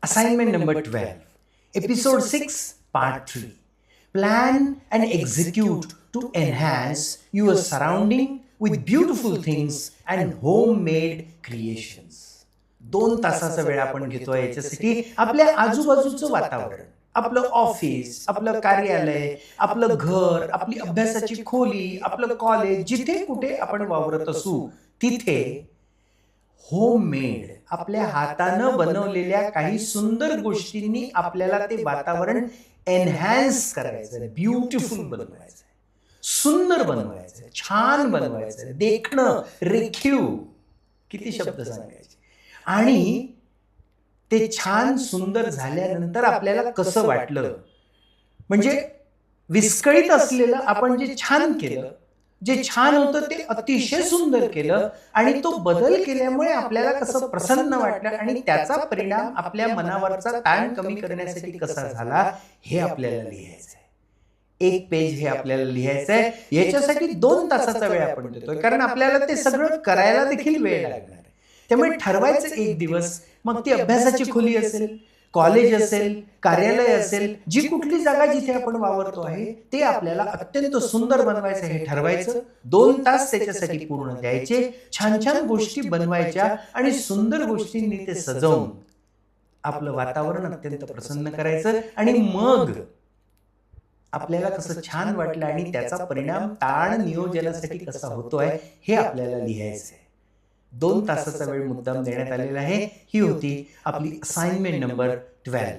Assignment number 12, Episode 6, Part 3. Plan and execute to enhance your surrounding with beautiful things and homemade creations. 2 तासाचा वेळ आपण घेतोय याच्यासाठी आपल्या आजूबाजूचं वातावरण, आपलं ऑफिस, आपलं कार्यालय, आपलं घर, आपली अभ्यासाची खोली, आपलं कॉलेज, जिथे कुठे आपण वावरत असू तिथे होममेड आपल्या हातानं बनवलेल्या काही सुंदर गोष्टींनी आपल्याला ते वातावरण एनहान्स करायचं, ब्युटिफुल बनवायचं, सुंदर बनवायचं, छान बनवायचं, देखणं, रेखीव, किती शब्द सांगायचे. आणि ते छान सुंदर झाल्यानंतर आपल्याला कसं वाटलं, म्हणजे विस्कळीत असलेलं आपण जे छान केलं, जे छान होतं ते अतिशय सुंदर केलं आणि तो बदल केल्यामुळे आपल्याला कसं प्रसन्न वाटलं आणि त्याचा परिणाम आपल्या मनावरचा ताण कमी करण्यासाठी कसा झाला हे आपल्याला लिहायचं आहे. 1 पेज हे आपल्याला लिहायचं आहे. याच्यासाठी 2 तासाचा वेळ आपण देतोय, कारण आपल्याला ते सगळं करायला देखील वेळ लागणार आहे. त्यामुळे ठरवायचं 1 दिवस, मग ती अभ्यासाची खोली असेल, कॉलेज असेल, कार्यालय असेल, जी कुठली जागा जिथे आपण वावरतो आहे ते आपल्याला अत्यंत सुंदर बनवायचं हे ठरवायचं. 2 तास त्याच्यासाठी पूर्ण द्यायचे, छान छान गोष्टी बनवायच्या आणि सुंदर गोष्टींनी ते सजवून आपलं वातावरण अत्यंत प्रसन्न करायचं आणि मग आपल्याला कसं छान वाटलं आणि त्याचा परिणाम ताण नियोजनासाठी कसा होतोय हे आपल्याला लिहायचं आहे. 2 तासाचा वेळ मुद्दाम देण्यात आलेला आहे. ही होती आपली असाइनमेंट नंबर 12.